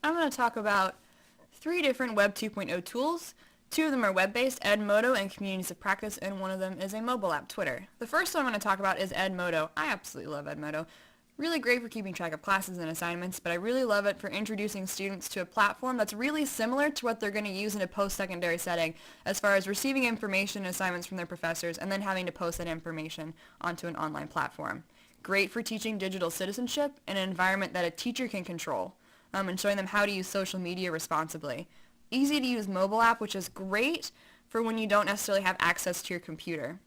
I'm going to talk about 3 different Web 2.0 tools. 2 of them are web-based, Edmodo and Communities of Practice, and one of them is a mobile app, Twitter. The first one I'm going to talk about is Edmodo. I absolutely love Edmodo. Really great for keeping track of classes and assignments, but I really love it for introducing students to a platform that's really similar to what they're going to use in a post-secondary setting as far as receiving information and assignments from their professors and then having to post that information onto an online platform. Great for teaching digital citizenship in an environment that a teacher can control, and showing them how to use social media responsibly. Easy to use mobile app, which is great for when you don't necessarily have access to your computer.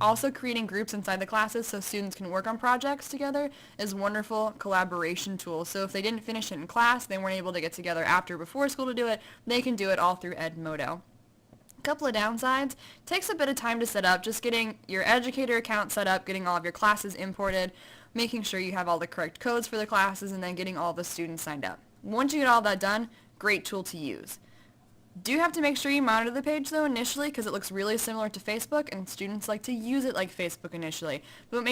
Also, creating groups inside the classes so students can work on projects together is a wonderful collaboration tool. So if they didn't finish it in class, they weren't able to get together after or before school to do it, they can do it all through Edmodo. A couple of downsides: takes a bit of time to set up, just getting your educator account set up, getting all of your classes imported, making sure you have all the correct codes for the classes, and then getting all the students signed up. Once you get all that done, great tool to use. Do have to make sure you monitor the page though initially because it looks really similar to Facebook and students like to use it like Facebook initially. But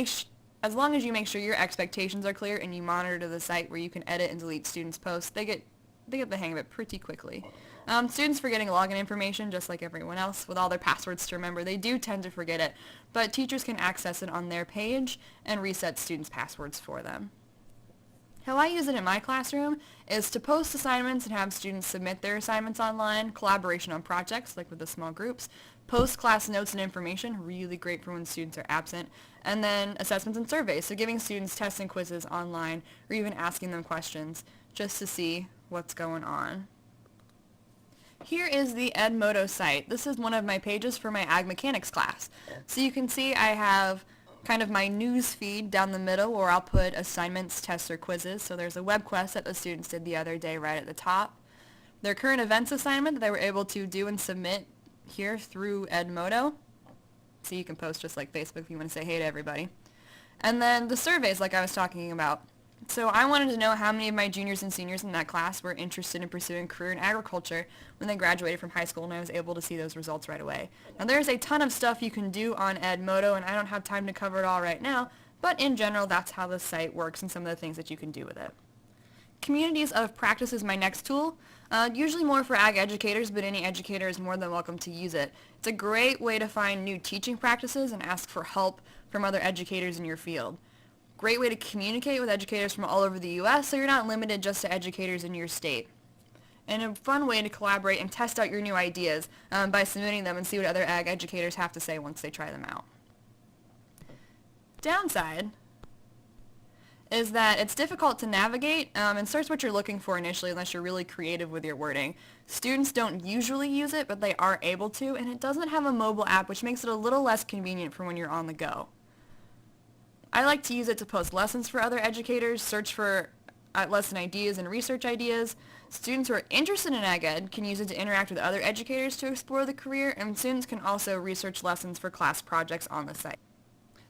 as long as you make sure your expectations are clear and you monitor the site where you can edit and delete students' posts, they get the hang of it pretty quickly. Students forgetting login information just like everyone else with all their passwords to remember. They do tend to forget it, but teachers can access it on their page and reset students' passwords for them. How I use it in my classroom is to post assignments and have students submit their assignments online, collaboration on projects like with the small groups, post class notes and information, really great for when students are absent, and then assessments and surveys, so giving students tests and quizzes online or even asking them questions just to see what's going on. Here is the Edmodo site. This is one of my pages for my Ag Mechanics class. So you can see I have kind of my news feed down the middle where I'll put assignments, tests, or quizzes. So there's a web quest that the students did the other day right at the top. Their current events assignment that they were able to do and submit here through Edmodo. So you can post just like Facebook if you want to say hey to everybody. And then the surveys like I was talking about. So I wanted to know how many of my juniors and seniors in that class were interested in pursuing a career in agriculture when they graduated from high school, and I was able to see those results right away. Now there's a ton of stuff you can do on Edmodo, and I don't have time to cover it all right now, but in general that's how the site works and some of the things that you can do with it. Communities of Practice is my next tool. Usually more for ag educators, but any educator is more than welcome to use it. It's a great way to find new teaching practices and ask for help from other educators in your field. Great way to communicate with educators from all over the U.S. so you're not limited just to educators in your state. And a fun way to collaborate and test out your new ideas by submitting them and see what other ag educators have to say once they try them out. Downside is that it's difficult to navigate and search what you're looking for initially unless you're really creative with your wording. Students don't usually use it, but they are able to, and it doesn't have a mobile app, which makes it a little less convenient for when you're on the go. I like to use it to post lessons for other educators, search for lesson ideas and research ideas. Students who are interested in ag ed can use it to interact with other educators to explore the career, and students can also research lessons for class projects on the site.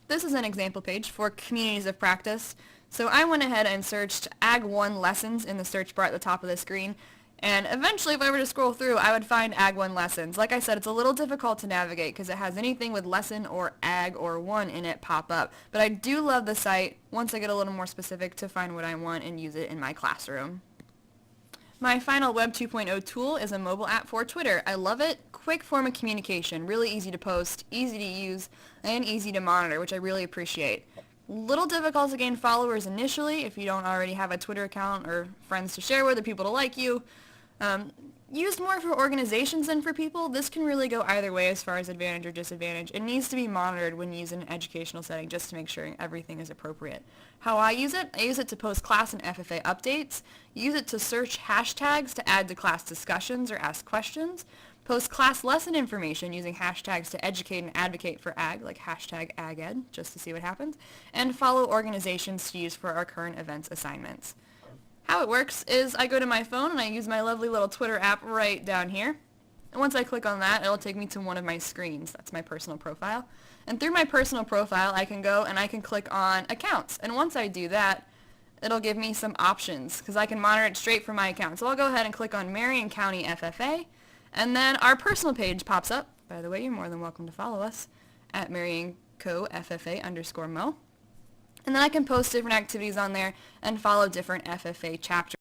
This is an example page for Communities of Practice. So I went ahead and searched Ag 1 lessons in the search bar at the top of the screen. And eventually, if I were to scroll through, I would find Ag 1 lessons. Like I said, it's a little difficult to navigate because it has anything with lesson or ag or 1 in it pop up. But I do love the site, once I get a little more specific, to find what I want and use it in my classroom. My final Web 2.0 tool is a mobile app for Twitter. I love it. Quick form of communication, really easy to post, easy to use, and easy to monitor, which I really appreciate. Little difficult to gain followers initially if you don't already have a Twitter account or friends to share with or people to like you. Used more for organizations than for people, this can really go either way as far as advantage or disadvantage. It needs to be monitored when used in an educational setting just to make sure everything is appropriate. How I use it to post class and FFA updates, use it to search hashtags to add to class discussions or ask questions, post class lesson information using hashtags to educate and advocate for ag, like hashtag AgEd, just to see what happens, and follow organizations to use for our current events assignments. How it works is I go to my phone and I use my lovely little Twitter app right down here. And once I click on that, it'll take me to one of my screens. That's my personal profile. And through my personal profile, I can go and I can click on accounts. And once I do that, it'll give me some options because I can monitor it straight from my account. So I'll go ahead and click on Marion County FFA. And then our personal page pops up. By the way, you're more than welcome to follow us at Marion Co FFA_Mo. And then I can post different activities on there and follow different FFA chapters.